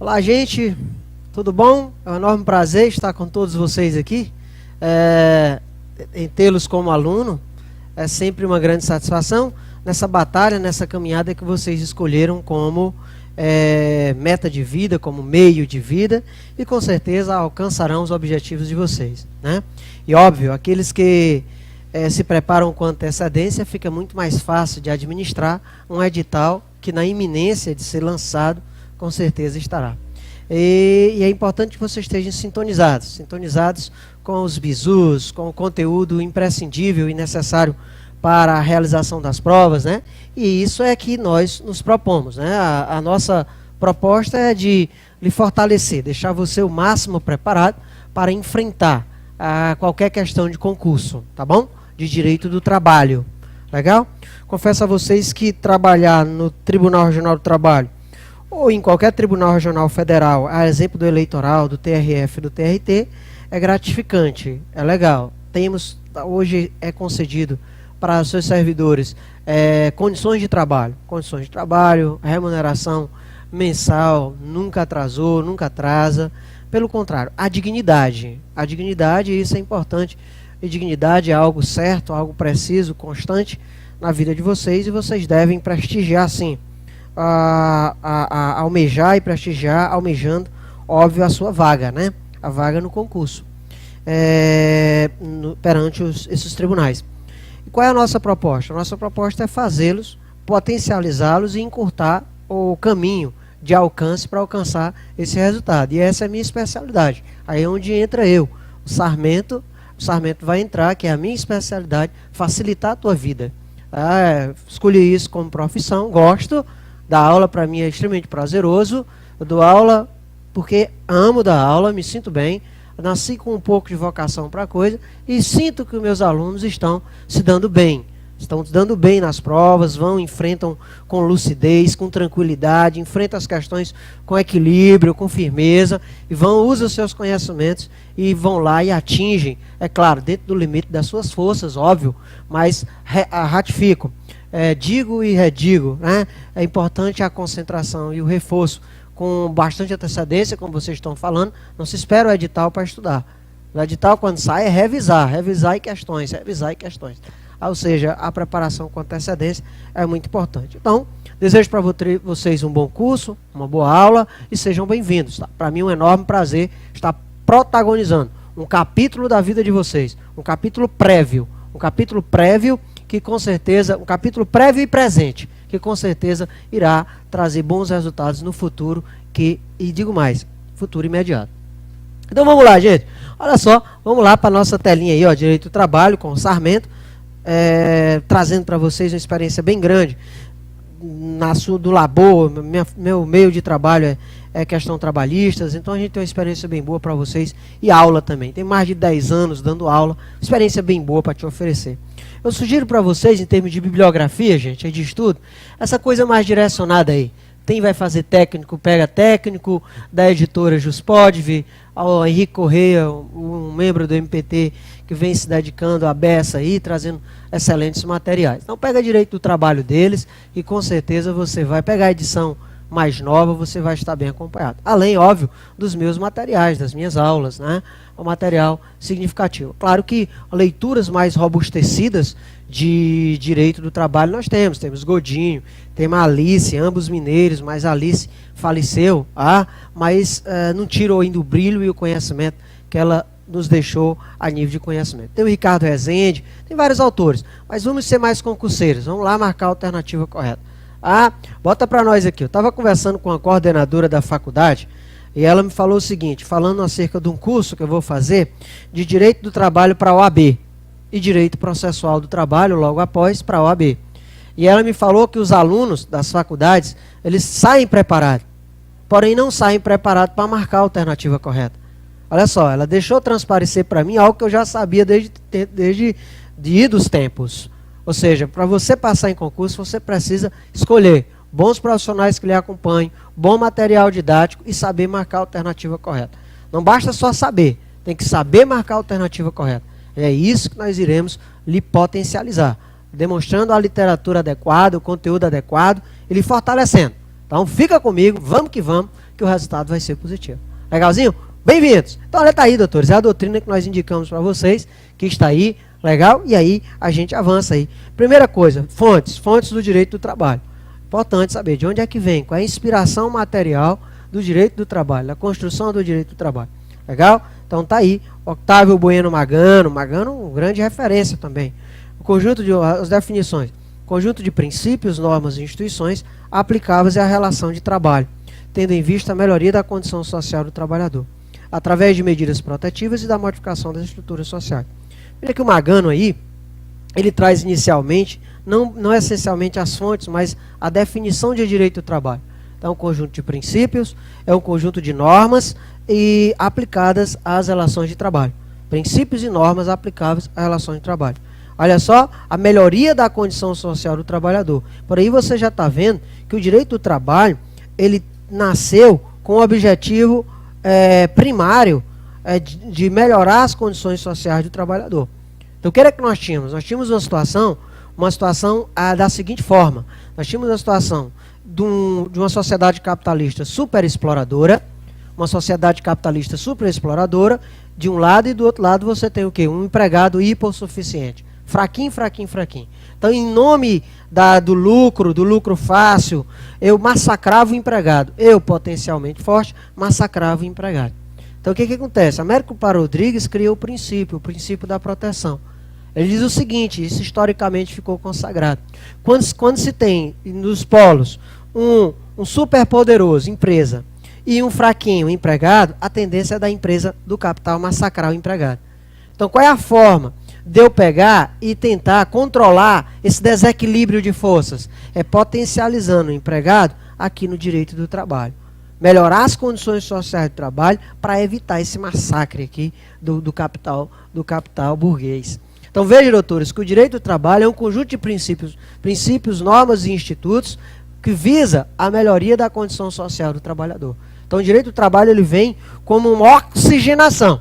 Olá, gente, tudo bom? É um enorme prazer estar com todos vocês aqui. Em tê-los como aluno é sempre uma grande satisfação nessa batalha, nessa caminhada que vocês escolheram como meta de vida, como meio de vida, e com certeza alcançarão os objetivos de vocês, né? E óbvio, aqueles que se preparam com antecedência, fica muito mais fácil de administrar um edital que na iminência de ser lançado com certeza estará. E é importante que vocês estejam sintonizados com os bizus, com o conteúdo imprescindível e necessário para a realização das provas, né? E isso é que nós nos propomos, né? A nossa proposta é de lhe fortalecer, deixar você o máximo preparado para enfrentar qualquer questão de concurso, tá bom? De direito do trabalho, legal? Confesso a vocês que trabalhar no Tribunal Regional do Trabalho ou em qualquer Tribunal Regional Federal, a exemplo do eleitoral, do TRF, do TRT, é gratificante, é legal. Hoje é concedido para os seus servidores condições de trabalho, remuneração mensal, nunca atrasou, nunca atrasa. Pelo contrário, a dignidade, isso é importante, e dignidade é algo certo, algo preciso, constante na vida de vocês, e vocês devem prestigiar, sim, almejar e prestigiar, almejando, óbvio, a sua vaga, né? A vaga no concurso, perante esses tribunais. E qual é a nossa proposta? A nossa proposta é fazê-los, potencializá-los e encurtar o caminho de alcance para alcançar esse resultado. E essa é a minha especialidade. Aí é onde entra eu, o sarmento vai entrar, que é a minha especialidade, facilitar a tua vida. Escolhi isso como profissão, gosto. Dar aula para mim é extremamente prazeroso. Eu dou aula porque amo dar aula, me sinto bem. Nasci com um pouco de vocação para a coisa e sinto que os meus alunos estão se dando bem. Estão se dando bem nas provas, enfrentam com lucidez, com tranquilidade, enfrentam as questões com equilíbrio, com firmeza, e usam os seus conhecimentos e vão lá e atingem, é claro, dentro do limite das suas forças, óbvio, mas ratifico. Digo e redigo, né? É importante a concentração e o reforço com bastante antecedência, como vocês estão falando. Não se espera o edital para estudar. O edital, quando sai, é revisar e questões. Ou seja, a preparação com antecedência é muito importante. Então, desejo para vocês um bom curso, uma boa aula e sejam bem-vindos. Tá? Para mim é um enorme prazer estar protagonizando um capítulo da vida de vocês, um capítulo prévio que com certeza, um capítulo prévio e presente, que com certeza irá trazer bons resultados no futuro, e digo mais, futuro imediato. Então vamos lá, gente. Olha só, vamos lá para a nossa telinha aí, ó, Direito do Trabalho com o Sarmento, trazendo para vocês uma experiência bem grande do labor. Meu meio de trabalho é questão trabalhistas, então a gente tem uma experiência bem boa para vocês, e aula também. Tem mais de 10 anos dando aula, experiência bem boa para te oferecer. Eu sugiro para vocês, em termos de bibliografia, gente, de estudo, essa coisa mais direcionada aí. Quem vai fazer técnico, pega técnico, da editora Juspod, ao Henrique Correia, um membro do MPT, que vem se dedicando à beça aí, trazendo excelentes materiais. Então pega direito do trabalho deles, e com certeza você vai pegar a edição mais nova, você vai estar bem acompanhado. Além, óbvio, dos meus materiais, das minhas aulas, né? O material significativo. Claro que leituras mais robustecidas de direito do trabalho nós temos Godinho, temos Alice, ambos mineiros, mas Alice faleceu, mas não tirou ainda o brilho e o conhecimento que ela nos deixou a nível de conhecimento. Tem o Ricardo Rezende, tem vários autores, mas vamos ser mais concurseiros, vamos lá marcar a alternativa correta. Bota para nós aqui. Eu estava conversando com a coordenadora da faculdade e ela me falou o seguinte, falando acerca de um curso que eu vou fazer de Direito do Trabalho para a OAB e Direito Processual do Trabalho logo após para a OAB. E ela me falou que os alunos das faculdades, eles saem preparados, porém não saem preparados para marcar a alternativa correta. Olha só, ela deixou transparecer para mim algo que eu já sabia desde idos tempos. Ou seja, para você passar em concurso, você precisa escolher bons profissionais que lhe acompanhem, bom material didático e saber marcar a alternativa correta. Não basta só saber, tem que saber marcar a alternativa correta. É isso que nós iremos lhe potencializar, demonstrando a literatura adequada, o conteúdo adequado e lhe fortalecendo. Então fica comigo, vamos que que o resultado vai ser positivo. Legalzinho? Bem-vindos! Então, olha, tá aí, doutores, é a doutrina que nós indicamos para vocês, que está aí, legal? E aí, a gente avança aí. Primeira coisa, fontes do direito do trabalho. Importante saber de onde é que vem, qual é a inspiração material do direito do trabalho, da construção do direito do trabalho. Legal? Então, tá aí, Octávio Bueno Magano, grande referência também. O conjunto de, as definições, conjunto de princípios, normas e instituições aplicáveis à relação de trabalho, tendo em vista a melhoria da condição social do trabalhador, através de medidas protetivas e da modificação das estruturas sociais. Veja que o Magano aí, ele traz inicialmente, não essencialmente as fontes, mas a definição de direito do trabalho. Então, é um conjunto de princípios, é um conjunto de normas e aplicadas às relações de trabalho. Princípios e normas aplicáveis às relações de trabalho. Olha só, a melhoria da condição social do trabalhador. Por aí você já está vendo que o direito do trabalho, ele nasceu com o objetivo primário de melhorar as condições sociais do trabalhador. Então, o que era que nós tínhamos? Nós tínhamos uma situação da seguinte forma. Nós tínhamos uma situação de uma sociedade capitalista superexploradora, de um lado, e do outro lado você tem o quê? Um empregado hipossuficiente. Fraquinho. Então, em nome do lucro fácil, eu massacrava o empregado. Eu, potencialmente forte, massacrava o empregado. Então, o que acontece? Américo Paro Rodrigues criou o princípio da proteção. Ele diz o seguinte, isso historicamente ficou consagrado. Quando se tem nos polos um superpoderoso, empresa, e um fraquinho, empregado, a tendência é da empresa do capital massacrar o empregado. Então, qual é a forma de eu pegar e tentar controlar esse desequilíbrio de forças? É potencializando o empregado aqui no direito do trabalho. Melhorar as condições sociais de trabalho para evitar esse massacre aqui do capital burguês. Então, veja, doutores, que o direito do trabalho é um conjunto de princípios, normas e institutos que visa a melhoria da condição social do trabalhador. Então, o direito do trabalho ele vem como uma oxigenação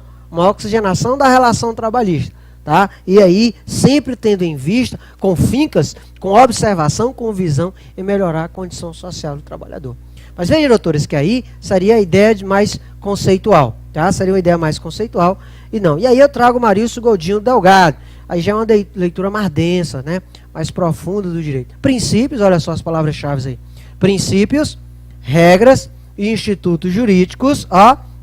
da relação trabalhista. Tá? E aí, sempre tendo em vista, com fincas, com observação, com visão em melhorar a condição social do trabalhador. Mas veja, doutores, que aí seria a ideia mais conceitual. Tá? Seria uma ideia mais conceitual. E aí eu trago Marilson Godinho Delgado. Aí já é uma leitura mais densa, né? Mais profunda do direito. Princípios, olha só as palavras-chave aí. Princípios, regras e institutos jurídicos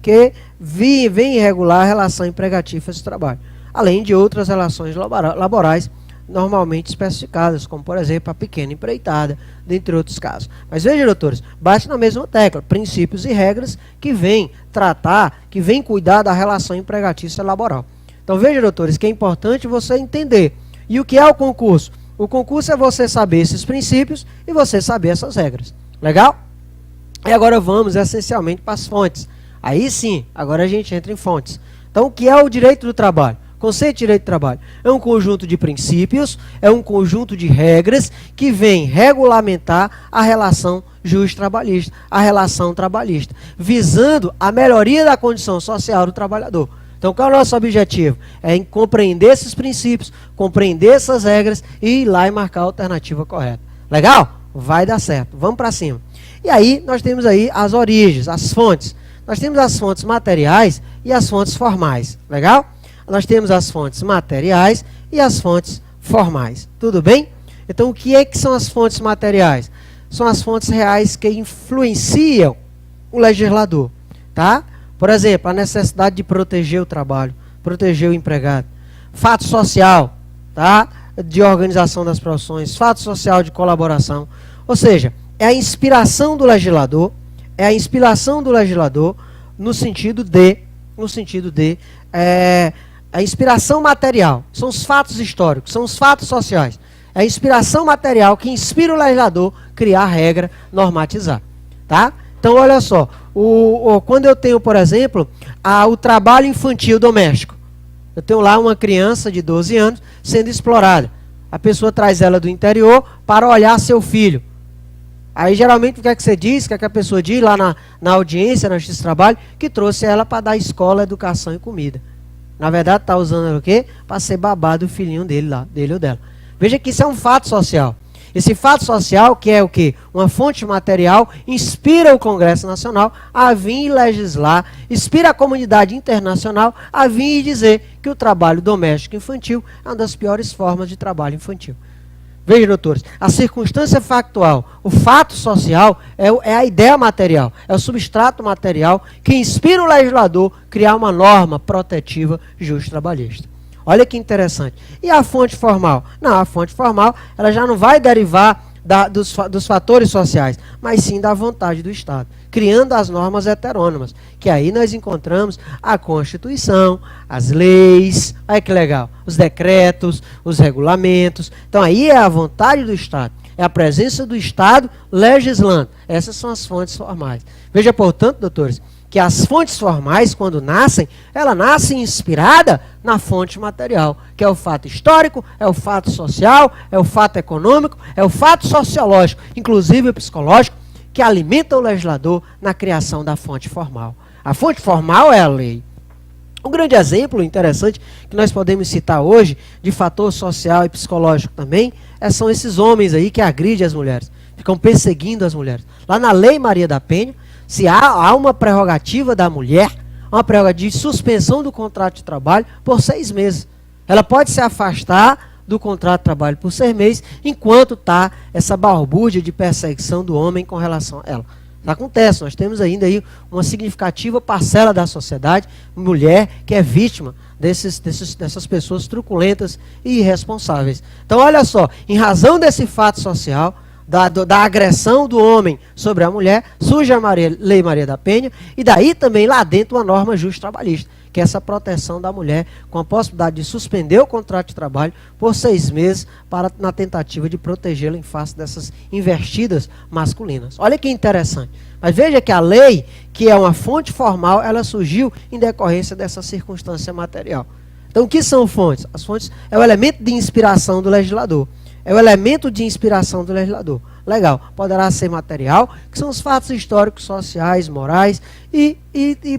que vêm regular a relação empregatícia de trabalho. Além de outras relações laborais normalmente especificadas, como, por exemplo, a pequena empreitada, dentre outros casos. Mas veja, doutores, bate na mesma tecla, princípios e regras que vêm cuidar da relação empregatícia laboral. Então veja, doutores, que é importante você entender. E o que é o concurso? O concurso é você saber esses princípios e você saber essas regras. Legal? E agora vamos essencialmente para as fontes. Aí sim, agora a gente entra em fontes. Então o que é o direito do trabalho? Conceito de direito do trabalho é um conjunto de princípios, é um conjunto de regras que vem regulamentar a relação justo-trabalhista, a relação trabalhista, visando a melhoria da condição social do trabalhador. Então, qual é o nosso objetivo? É compreender esses princípios, compreender essas regras e ir lá e marcar a alternativa correta. Legal? Vai dar certo. Vamos para cima. E aí, nós temos aí as origens, as fontes. Nós temos as fontes materiais e as fontes formais. Legal? Nós temos as fontes materiais e as fontes formais. Tudo bem? Então, o que são as fontes materiais? São as fontes reais que influenciam o legislador. Tá? Por exemplo, a necessidade de proteger o trabalho, proteger o empregado. Fato social, tá? De organização das profissões, fato social de colaboração. Ou seja, é a inspiração do legislador, no sentido de a inspiração material. São os fatos históricos, são os fatos sociais. É a inspiração material que inspira o legislador a criar a regra, normatizar. Tá? Então, olha só, quando eu tenho, por exemplo, o trabalho infantil doméstico. Eu tenho lá uma criança de 12 anos sendo explorada. A pessoa traz ela do interior para olhar seu filho. Aí, geralmente, o que é que você diz? O que é que a pessoa diz lá na audiência, na justiça de trabalho? Que trouxe ela para dar escola, educação e comida. Na verdade, está usando ela o quê? Para ser babado do filhinho dele lá, dele ou dela. Veja que isso é um fato social. Esse fato social, que é o quê? Uma fonte material, inspira o Congresso Nacional a vir legislar, inspira a comunidade internacional a vir dizer que o trabalho doméstico infantil é uma das piores formas de trabalho infantil. Veja, doutores, a circunstância factual, o fato social é a ideia material, é o substrato material que inspira o legislador a criar uma norma protetiva justa trabalhista. Olha que interessante. E a fonte formal? Não, a fonte formal ela já não vai derivar dos fatores sociais, mas sim da vontade do Estado, criando as normas heterônomas, que aí nós encontramos a Constituição, as leis, olha que legal, os decretos, os regulamentos. Então aí é a vontade do Estado, é a presença do Estado legislando. Essas são as fontes formais. Veja, portanto, doutores, que as fontes formais, quando nascem, ela nasce inspirada na fonte material, que é o fato histórico, é o fato social, é o fato econômico, é o fato sociológico, inclusive o psicológico, que alimenta o legislador na criação da fonte formal. A fonte formal é a lei. Um grande exemplo interessante que nós podemos citar hoje, de fator social e psicológico também, são esses homens aí que agridem as mulheres, ficam perseguindo as mulheres. Lá na Lei Maria da Penha, se há uma prerrogativa da mulher, uma prerrogativa de suspensão do contrato de trabalho por 6 meses. Ela pode se afastar do contrato de trabalho por 6 meses, enquanto está essa balbúrdia de perseguição do homem com relação a ela. Acontece, nós temos ainda aí uma significativa parcela da sociedade, mulher, que é vítima dessas pessoas truculentas e irresponsáveis. Então, olha só, em razão desse fato social, da agressão do homem sobre a mulher, surge a Lei Maria da Penha, e daí também lá dentro uma norma justa trabalhista, que é essa proteção da mulher, com a possibilidade de suspender o contrato de trabalho por 6 meses, na tentativa de protegê-la em face dessas investidas masculinas. Olha que interessante. Mas veja que a lei, que é uma fonte formal, ela surgiu em decorrência dessa circunstância material. Então, o que são fontes? As fontes é o elemento de inspiração do legislador. É o elemento de inspiração do legislador. Legal, poderá ser material, que são os fatos históricos, sociais, morais,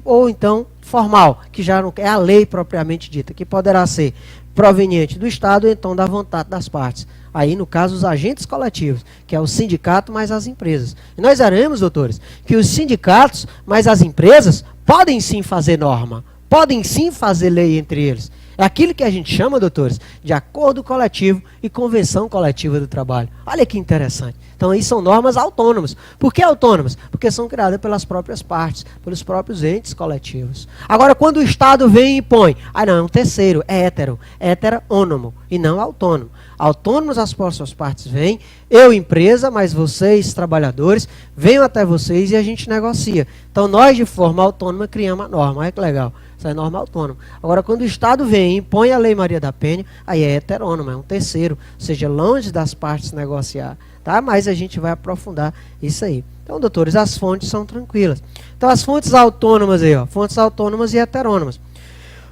ou então formal, que já não é a lei propriamente dita, que poderá ser proveniente do Estado ou então da vontade das partes. Aí, no caso, os agentes coletivos, que é o sindicato mais as empresas. E nós veremos, doutores, que os sindicatos mais as empresas podem sim fazer norma, podem sim fazer lei entre eles. É aquilo que a gente chama, doutores, de acordo coletivo e convenção coletiva do trabalho. Olha que interessante. Então, aí são normas autônomas. Por que autônomas? Porque são criadas pelas próprias partes, pelos próprios entes coletivos. Agora, quando o Estado vem e impõe, não, é um terceiro, é heterônomo e não autônomo. Autônomos as suas partes vêm, eu empresa, mas vocês trabalhadores, venham até vocês e a gente negocia. Então, nós de forma autônoma criamos a norma. Olha que legal. Isso é norma autônoma. Agora, quando o Estado vem e impõe a Lei Maria da Penha, aí é heterônomo, é um terceiro, ou seja, longe das partes negociar, tá? Mas a gente vai aprofundar isso aí. Então, doutores, as fontes são tranquilas. Então, as fontes autônomas aí, ó, fontes autônomas e heterônomas. O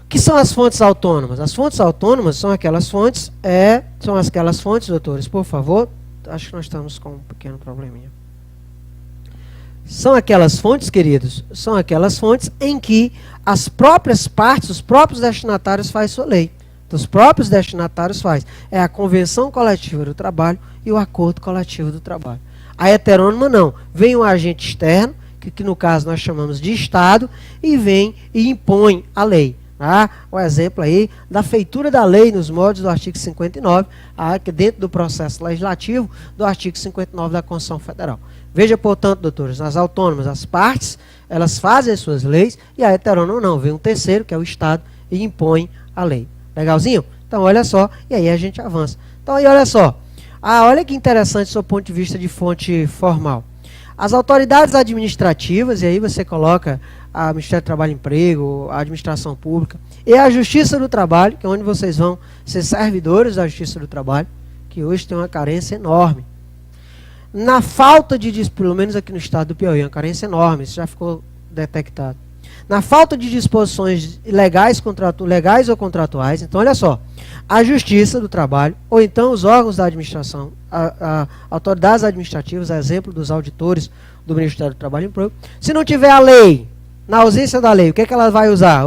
que são as fontes autônomas? As fontes autônomas são aquelas fontes, doutores, por favor, acho que nós estamos com um pequeno probleminha. São aquelas fontes, queridos, são aquelas fontes em que as próprias partes, os próprios destinatários fazem sua lei. Então, os próprios destinatários fazem. É a convenção coletiva do trabalho e o acordo coletivo do trabalho. A heterônima não. Vem um agente externo, que no caso nós chamamos de Estado, e vem e impõe a lei. O exemplo aí da feitura da lei nos moldes do artigo 59, que dentro do processo legislativo do artigo 59 da Constituição Federal. Veja, portanto, doutores, nas autônomas, as partes, elas fazem as suas leis, e a heterônoma não, vem um terceiro, que é o Estado, e impõe a lei. Legalzinho? Então, olha só, e aí a gente avança. Então, aí, olha só. Olha que interessante do seu ponto de vista de fonte formal. As autoridades administrativas, e aí você coloca a Ministério do Trabalho e Emprego, a Administração Pública, e a Justiça do Trabalho, que é onde vocês vão ser servidores da Justiça do Trabalho, que hoje tem uma carência enorme. Na falta de, pelo menos aqui no estado do Piauí, uma carência enorme, isso já ficou detectado. Na falta de disposições legais ou contratuais, então olha só, a Justiça do Trabalho, ou então os órgãos da administração, autoridades administrativas, a exemplo dos auditores do Ministério do Trabalho e Emprego, se não tiver a lei, na ausência da lei, o que é que ela vai usar?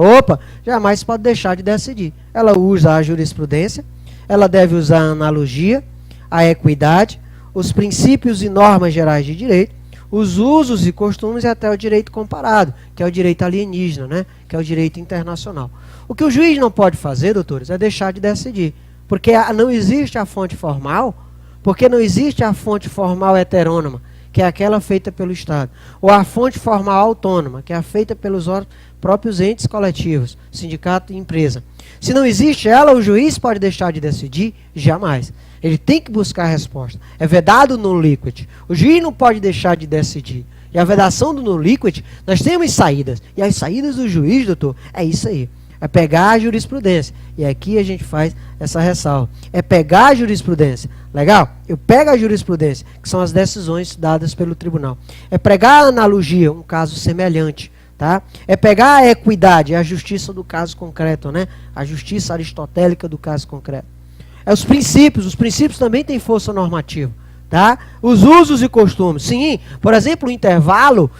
Jamais pode deixar de decidir. Ela usa a jurisprudência, ela deve usar a analogia, a equidade, os princípios e normas gerais de direito, os usos e costumes e até o direito comparado, que é o direito alienígena, né? Que é o direito internacional. O que o juiz não pode fazer, doutores, é deixar de decidir, porque não existe a fonte formal, porque não existe a fonte formal heterônoma, que é aquela feita pelo Estado, ou a fonte formal autônoma, que é a feita pelos próprios entes coletivos, sindicato e empresa. Se não existe ela, o juiz pode deixar de decidir? Jamais. Ele tem que buscar a resposta. É vedado no liquid. O juiz não pode deixar de decidir. E a vedação do no liquid, nós temos saídas. E as saídas do juiz, doutor, é isso aí. É pegar a jurisprudência. E aqui a gente faz essa ressalva. É pegar a jurisprudência. Legal? Eu pego a jurisprudência, que são as decisões dadas pelo tribunal. É pegar a analogia, um caso semelhante. Tá? É pegar a equidade, a justiça do caso concreto, né? A justiça aristotélica do caso concreto. É os princípios também têm força normativa. Tá? Os usos e costumes, sim, por exemplo, o intervalo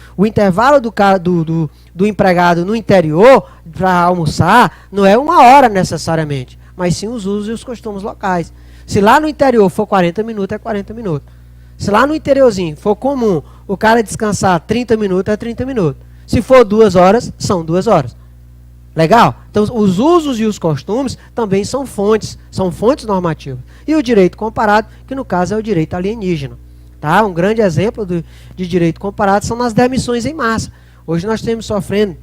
do empregado no interior para almoçar não é 1 hora necessariamente, mas sim os usos e os costumes locais. Se lá no interior for 40 minutos, é 40 minutos. Se lá no interiorzinho for comum o cara descansar 30 minutos, é 30 minutos. Se for 2 horas, são 2 horas. Legal? Então, os usos e os costumes também são fontes normativas. E o direito comparado, que no caso é o direito alienígena. Tá? Um grande exemplo de direito comparado são nas demissões em massa. Hoje nós estamos sofrendo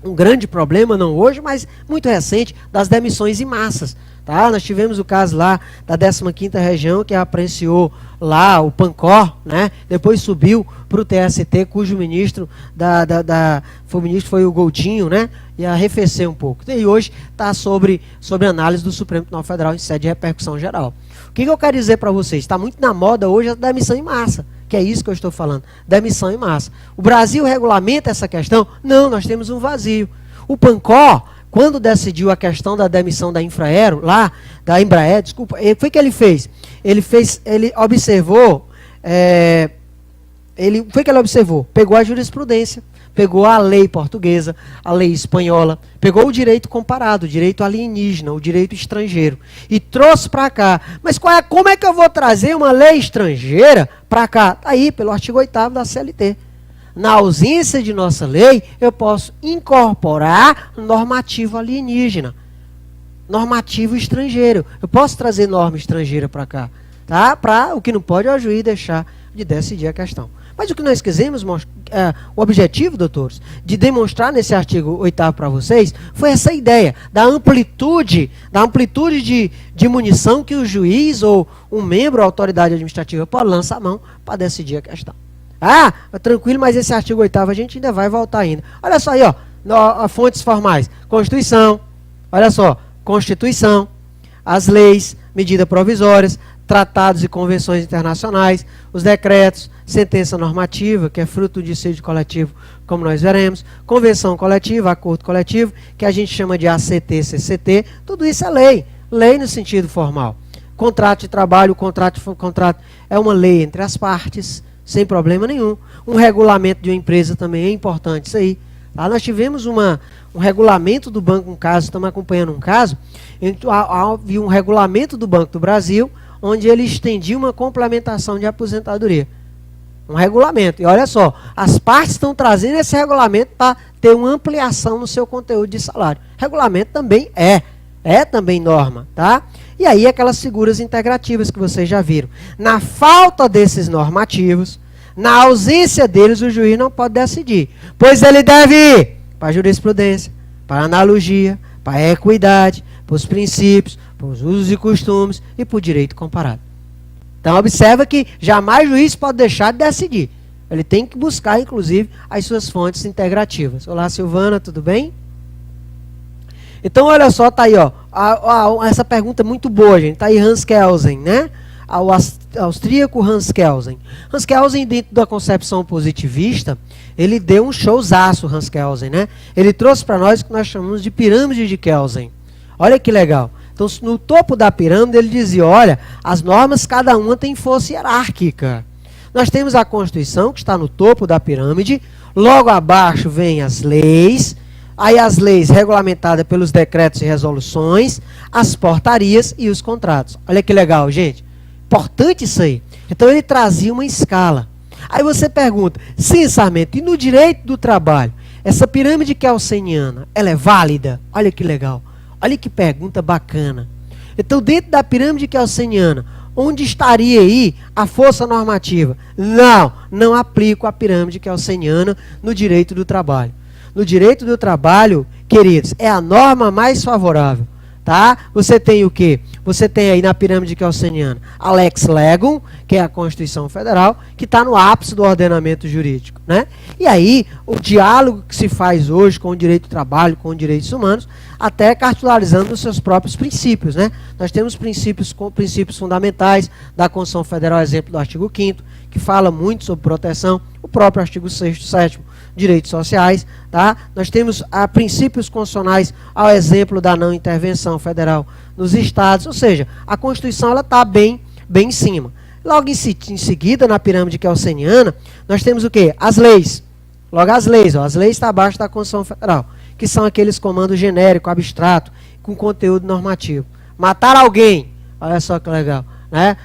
um grande problema, não hoje, mas muito recente, das demissões em massas. Tá? Nós tivemos o caso lá da 15ª região, que aprenciou lá o Pancor, né? Depois subiu para o TST, cujo ministro foi o Goldinho, né? E arrefeceu um pouco. E hoje está sobre análise do Supremo Tribunal Federal em sede de repercussão geral. O que eu quero dizer para vocês? Está muito na moda hoje a demissão em massa, que é isso que eu estou falando, demissão em massa. O Brasil regulamenta essa questão? Não, nós temos um vazio. O Pancor, quando decidiu a questão da demissão da Infraero, lá, da Embraer, desculpa, o que foi que ele fez? Ele observou, pegou a jurisprudência, pegou a lei portuguesa, a lei espanhola, pegou o direito comparado, o direito alienígena, o direito estrangeiro, e trouxe para cá. Mas como é que eu vou trazer uma lei estrangeira para cá? Tá aí, pelo artigo 8º da CLT. Na ausência de nossa lei, eu posso incorporar normativo alienígena, normativo estrangeiro. Eu posso trazer norma estrangeira para cá. Tá? O que não pode é o juiz deixar de decidir a questão. Mas o que nós quisemos, o objetivo, doutores, de demonstrar nesse artigo 8º para vocês, foi essa ideia da amplitude de munição que o juiz ou um membro da autoridade administrativa pode lançar a mão para decidir a questão. Ah, tranquilo, mas esse artigo 8º a gente ainda vai voltar ainda. Olha só aí, ó, fontes formais. Constituição, olha só, Constituição, as leis, medidas provisórias, tratados e convenções internacionais, os decretos, sentença normativa, que é fruto do dissídio coletivo, como nós veremos, convenção coletiva, acordo coletivo, que a gente chama de ACT, CCT, tudo isso é lei, lei no sentido formal. Contrato de trabalho, o contrato é uma lei entre as partes, sem problema nenhum. Um regulamento de uma empresa também é importante, isso aí. Lá nós tivemos um regulamento do banco, um caso, estamos acompanhando um caso, havia um regulamento do Banco do Brasil, onde ele estendia uma complementação de aposentadoria. Um regulamento. E olha só, as partes estão trazendo esse regulamento para ter uma ampliação no seu conteúdo de salário. Regulamento também é também norma, tá? E aí aquelas figuras integrativas que vocês já viram. Na falta desses normativos, na ausência deles, o juiz não pode decidir. Pois ele deve ir para a jurisprudência, para a analogia, para a equidade, para os princípios, para os usos e costumes e para o direito comparado. Então observa que jamais o juiz pode deixar de decidir. Ele tem que buscar, inclusive, as suas fontes integrativas. Olá, Silvana, tudo bem? Então, olha só, tá aí, ó. Essa pergunta é muito boa, gente. Tá aí Hans Kelsen, né? O austríaco Hans Kelsen. Hans Kelsen, dentro da concepção positivista, ele deu um showzaço, Hans Kelsen, né? Ele trouxe para nós o que nós chamamos de pirâmide de Kelsen. Olha que legal. Então, no topo da pirâmide, ele dizia, olha, as normas, cada uma tem força hierárquica. Nós temos a Constituição, que está no topo da pirâmide. Logo abaixo vem as leis. Aí as leis regulamentadas pelos decretos e resoluções, as portarias e os contratos. Olha que legal, gente. Importante isso aí. Então ele trazia uma escala. Aí você pergunta, sim, Sarmento, e no direito do trabalho, essa pirâmide kelseniana, ela é válida? Olha que legal, olha que pergunta bacana. Então dentro da pirâmide kelseniana, onde estaria aí a força normativa? Não aplico a pirâmide kelseniana no direito do trabalho. No direito do trabalho, queridos, é a norma mais favorável. Tá? Você tem o quê? Você tem aí na pirâmide kelseniana a Lex Legum, que é a Constituição Federal, que está no ápice do ordenamento jurídico, né? E aí, o diálogo que se faz hoje com o direito do trabalho, com os direitos humanos, até cartularizando os seus próprios princípios, né? Nós temos princípios fundamentais da Constituição Federal, exemplo do artigo 5º, que fala muito sobre proteção, o próprio artigo 6º, 7º, direitos sociais, tá? Nós temos princípios constitucionais ao exemplo da não intervenção federal nos estados, ou seja, a Constituição ela está bem em cima. Logo em seguida, na pirâmide kelseniana, nós temos o quê? As leis. Logo as leis estão abaixo da Constituição Federal, que são aqueles comandos genéricos, abstrato, com conteúdo normativo. Matar alguém, olha só que legal, né?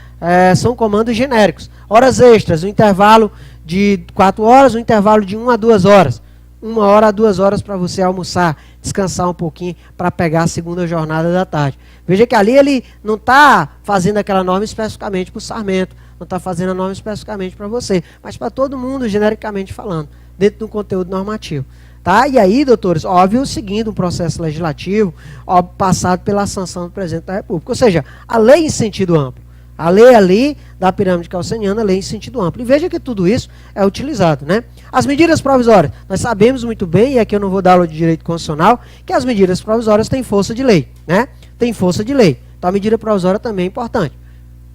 São comandos genéricos. Horas extras, um intervalo de 4 horas, um intervalo de 1 a 2 horas. 1 hora a 2 horas para você almoçar, descansar um pouquinho para pegar a segunda jornada da tarde. Veja que ali ele não está fazendo aquela norma especificamente para o Sarmento, não está fazendo a norma especificamente para você, mas para todo mundo, genericamente falando, dentro de um conteúdo normativo. Tá? E aí, doutores, óbvio, seguindo um processo legislativo, óbvio, passado pela sanção do presidente da República. Ou seja, a lei em sentido amplo. A lei ali da pirâmide kelseniana, a lei em sentido amplo. E veja que tudo isso é utilizado, né? As medidas provisórias, nós sabemos muito bem, e aqui eu não vou dar aula de direito constitucional, que as medidas provisórias têm força de lei, né? Tem força de lei. Então a medida provisória também é importante.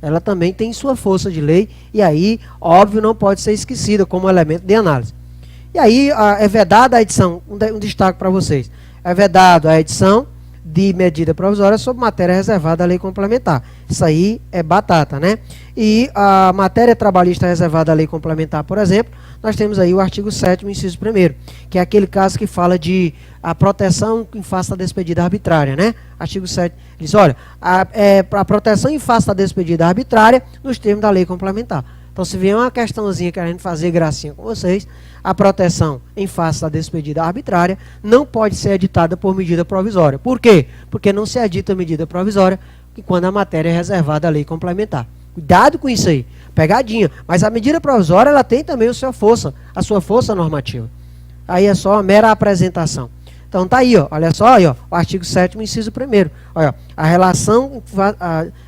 Ela também tem sua força de lei, e aí, óbvio, não pode ser esquecida como elemento de análise. E aí, é vedada a edição, um destaque para vocês, é vedado a edição de medida provisória sobre matéria reservada à lei complementar. Isso aí é batata, né? E a matéria trabalhista reservada à lei complementar, por exemplo, nós temos aí o artigo 7º, inciso 1º, que é aquele caso que fala de a proteção em face da despedida arbitrária, né? Artigo 7 diz, olha, a proteção em face da despedida arbitrária nos termos da lei complementar. Então, se vier uma questãozinha querendo fazer gracinha com vocês, a proteção em face da despedida arbitrária não pode ser editada por medida provisória. Por quê? Porque não se edita medida provisória quando a matéria é reservada à lei complementar. Cuidado com isso aí, pegadinha. Mas a medida provisória ela tem também a sua força normativa. Aí é só uma mera apresentação. Então tá aí, ó, olha só, aí, ó, o artigo 7º, inciso 1º. Olha, a relação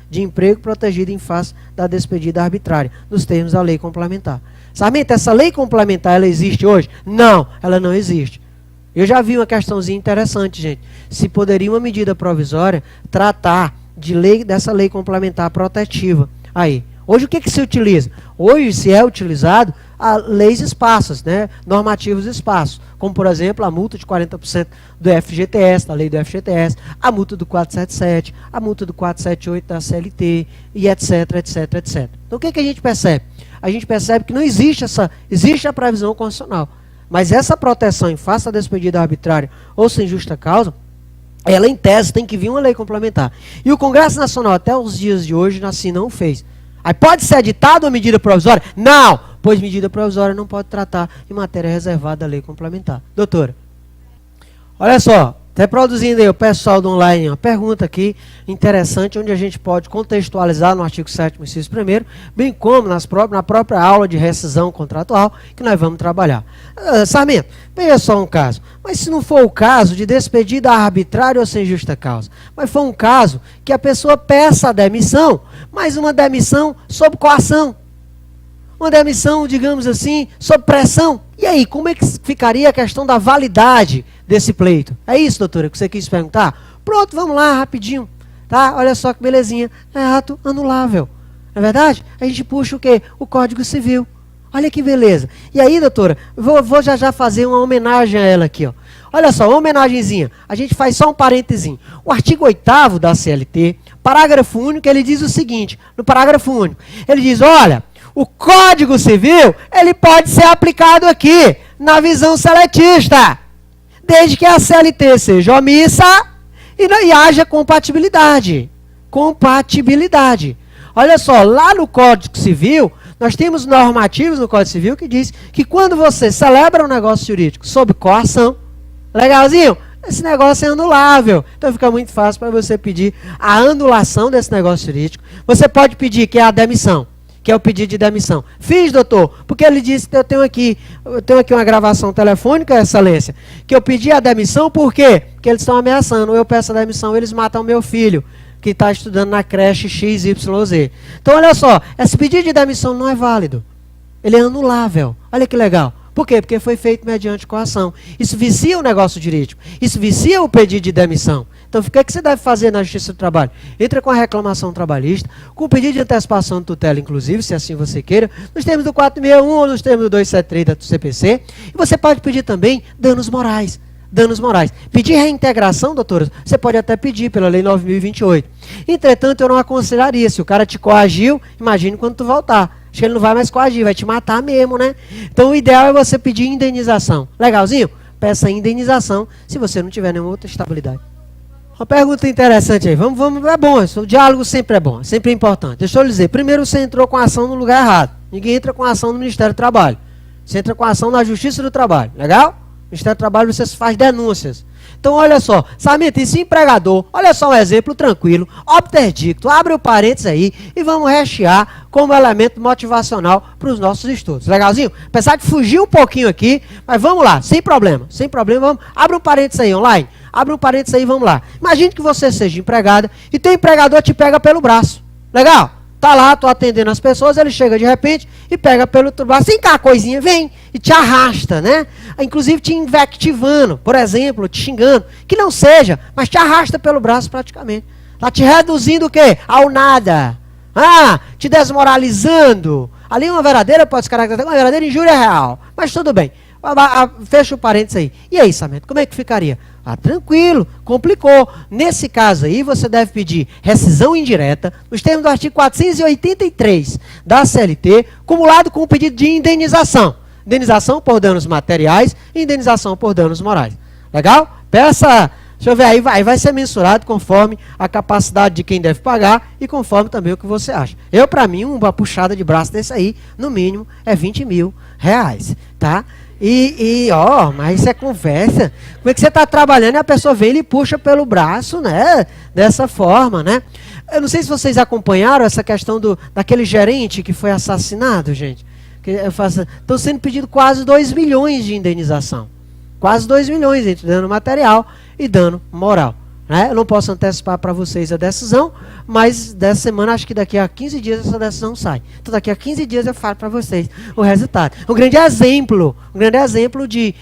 de emprego protegida em face da despedida arbitrária, nos termos da lei complementar. Sarmento, essa lei complementar, ela existe hoje? Não, ela não existe. Eu já vi uma questãozinha interessante, gente. Se poderia uma medida provisória tratar dessa lei complementar protetiva. Aí, hoje o que se utiliza? Hoje se é utilizado a leis esparsas, né? Normativos esparsos, como por exemplo a multa de 40% do FGTS, da lei do FGTS, a multa do 477, a multa do 478 da CLT, e etc, etc, etc. Então o que a gente percebe? A gente percebe que não existe existe a previsão constitucional, mas essa proteção em face da despedida arbitrária ou sem justa causa, ela em tese tem que vir uma lei complementar. E o Congresso Nacional até os dias de hoje assim não fez. Aí pode ser editada uma medida provisória? Não, pois medida provisória não pode tratar de matéria reservada à lei complementar. Doutora, olha só, até produzindo aí o pessoal do online uma pergunta aqui interessante, onde a gente pode contextualizar no artigo 7º, inciso 1º, bem como na própria aula de rescisão contratual que nós vamos trabalhar. Sarmento, veja só um caso, mas se não for o caso de despedida arbitrária ou sem justa causa, mas for um caso que a pessoa peça a demissão, mas uma demissão sob coação, uma demissão, digamos assim, sob pressão. E aí, como é que ficaria a questão da validade desse pleito? É isso, doutora, que você quis perguntar? Pronto, vamos lá, rapidinho. Tá? Olha só que belezinha. É ato anulável. Não é verdade? A gente puxa o quê? O Código Civil. Olha que beleza. E aí, doutora, vou já fazer uma homenagem a ela aqui, ó. Olha só, uma homenagenzinha. A gente faz só um parentezinho. O artigo 8º da CLT, parágrafo único, ele diz o seguinte, no parágrafo único, ele diz, olha, o Código Civil, ele pode ser aplicado aqui, na visão seletista, desde que a CLT seja omissa e haja compatibilidade. Compatibilidade. Olha só, lá no Código Civil, nós temos normativos no Código Civil que diz que quando você celebra um negócio jurídico sob coação, legalzinho, esse negócio é anulável. Então fica muito fácil para você pedir a anulação desse negócio jurídico. Você pode pedir que é a demissão, que é o pedido de demissão. Fiz, doutor, porque ele disse que eu tenho aqui uma gravação telefônica, excelência, que eu pedi a demissão, por quê? Porque eles estão ameaçando. Eu peço a demissão, eles matam meu filho, que está estudando na creche XYZ. Então, olha só, esse pedido de demissão não é válido. Ele é anulável. Olha que legal. Por quê? Porque foi feito mediante coação. Isso vicia o negócio jurídico. Isso vicia o pedido de demissão. Então, o que é que você deve fazer na Justiça do Trabalho? Entra com a reclamação trabalhista, com o pedido de antecipação de tutela, inclusive, se assim você queira, nos termos do 461 ou nos termos do 273 da CPC. E você pode pedir também danos morais. Danos morais. Pedir reintegração, doutora, você pode até pedir pela Lei 9.028. Entretanto, eu não aconselharia. Se o cara te coagiu, imagine quando tu voltar. Acho que ele não vai mais coagir, vai te matar mesmo, né? Então, o ideal é você pedir indenização. Legalzinho? Peça indenização se você não tiver nenhuma outra estabilidade. Uma pergunta interessante aí. Vamos, é bom. O diálogo sempre é bom, sempre é importante. Deixa eu lhe dizer. Primeiro, você entrou com a ação no lugar errado. Ninguém entra com a ação no Ministério do Trabalho. Você entra com a ação na Justiça do Trabalho. Legal? No Ministério do Trabalho você faz denúncias. Então, olha só, Sarmento, esse empregador, olha só um exemplo tranquilo, obterdicto, abre o parênteses aí e vamos rechear como elemento motivacional para os nossos estudos. Legalzinho? Apesar de fugir um pouquinho aqui, mas vamos lá, sem problema, vamos. Abre um parênteses aí online, abre um parênteses aí, vamos lá. Imagine que você seja empregada e teu empregador te pega pelo braço. Legal? Tá lá, tô atendendo as pessoas, ele chega de repente e pega pelo braço, vem cá, coisinha, vem, e te arrasta, né? Inclusive te invectivando, por exemplo, te xingando, que não seja, mas te arrasta pelo braço praticamente. Tá te reduzindo o quê? Ao nada. Te desmoralizando. Ali uma verdadeira, pode se caracterizar uma verdadeira injúria real, mas tudo bem. Fecha o parênteses aí. E aí, Sarmento, como é que ficaria? Tranquilo, complicou. Nesse caso aí, você deve pedir rescisão indireta, nos termos do artigo 483 da CLT, cumulado com o pedido de indenização. Indenização por danos materiais e indenização por danos morais. Legal? Peça, deixa eu ver aí, vai ser mensurado conforme a capacidade de quem deve pagar e conforme também o que você acha. Para mim, uma puxada de braço desse aí, no mínimo, é R$20 mil, tá? Mas isso é conversa. Como é que você está trabalhando e a pessoa vem e lhe puxa pelo braço, né? Dessa forma, né? Eu não sei se vocês acompanharam essa questão daquele gerente que foi assassinado, gente. Estão sendo pedido quase 2 milhões de indenização. Quase 2 milhões entre dano material e dano moral. Né? Eu não posso antecipar para vocês a decisão, mas dessa semana, acho que daqui a 15 dias essa decisão sai. Então daqui a 15 dias eu falo para vocês o resultado. Um grande exemplo de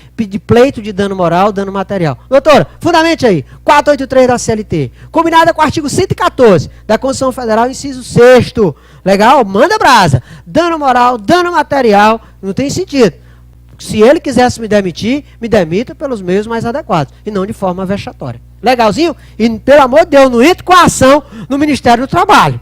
pleito de dano moral, dano material. Doutora, fundamente aí, 483 da CLT, combinada com o artigo 114 da Constituição Federal, inciso 6º. Legal? Manda brasa. Dano moral, dano material, não tem sentido. Se ele quisesse me demitir, me demita pelos meios mais adequados, e não de forma vexatória. Legalzinho? E, pelo amor de Deus, não entre com a ação no Ministério do Trabalho.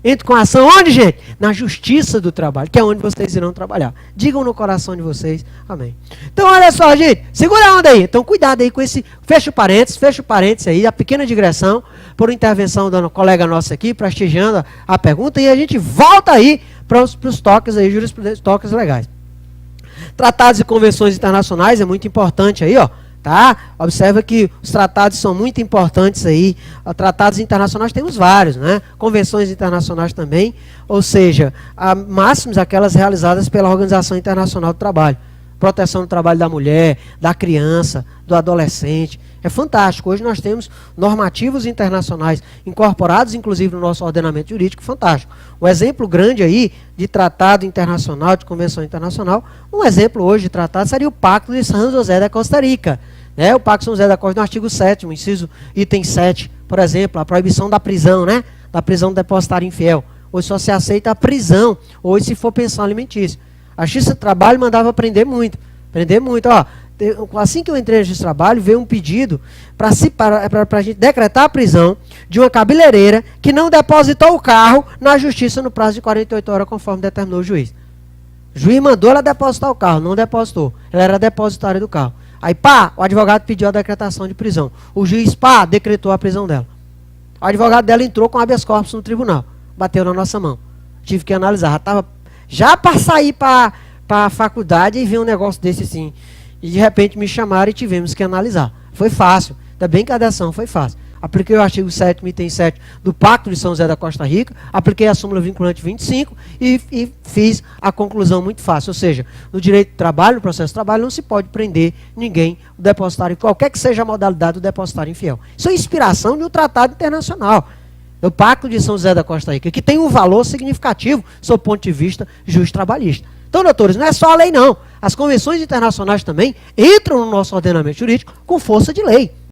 Entre com a ação onde, gente? Na Justiça do Trabalho, que é onde vocês irão trabalhar. Digam no coração de vocês, amém. Então, olha só, gente, segura a onda aí. Então, cuidado aí com esse, fecha o parênteses aí, a pequena digressão, por intervenção da colega nossa aqui, prestigiando a pergunta, e a gente volta aí para os toques aí, jurisprudência, toques legais. Tratados e convenções internacionais é muito importante aí, ó. Tá? Observa que os tratados são muito importantes aí. Tratados internacionais temos vários, né? Convenções internacionais também, ou seja, máximos aquelas realizadas pela Organização Internacional do Trabalho. Proteção do trabalho da mulher, da criança, do adolescente. É fantástico. Hoje nós temos normativos internacionais incorporados, inclusive, no nosso ordenamento jurídico, fantástico. Um exemplo grande aí de tratado internacional, de convenção internacional, um exemplo hoje de tratado seria o Pacto de São José da Costa Rica. O Pacto de São José da Costa Rica, no artigo 7º, inciso item 7, por exemplo, a proibição da prisão, né? Da prisão do depositário infiel. Hoje só se aceita a prisão, hoje se for pensão alimentícia. A Justiça do Trabalho mandava prender muito, ó. Assim que eu entrei na Justiça do Trabalho, veio um pedido para a gente decretar a prisão de uma cabeleireira que não depositou o carro na Justiça no prazo de 48 horas, conforme determinou o juiz. O juiz mandou ela depositar o carro, não depositou. Ela era depositária do carro. Aí, o advogado pediu a decretação de prisão. O juiz, decretou a prisão dela. O advogado dela entrou com habeas corpus no tribunal. bateu na nossa mão. Tive que analisar. Já para sair para a faculdade e ver um negócio desse assim. E de repente me chamaram e tivemos que analisar. Foi fácil. Ainda bem que a ação foi fácil. Apliquei o artigo 7º, item 7 do Pacto de São José da Costa Rica, apliquei a súmula vinculante 25 e fiz a conclusão muito fácil. Ou seja, no direito do trabalho, no processo de trabalho, não se pode prender ninguém, o depositário, qualquer que seja a modalidade do depositário infiel. Isso é inspiração de um tratado internacional. O Pacto de São José da Costa Rica, que tem um valor significativo sob o ponto de vista justo trabalhista. Então, doutores, não é só a lei não. As convenções internacionais também entram no nosso ordenamento jurídico com força de lei.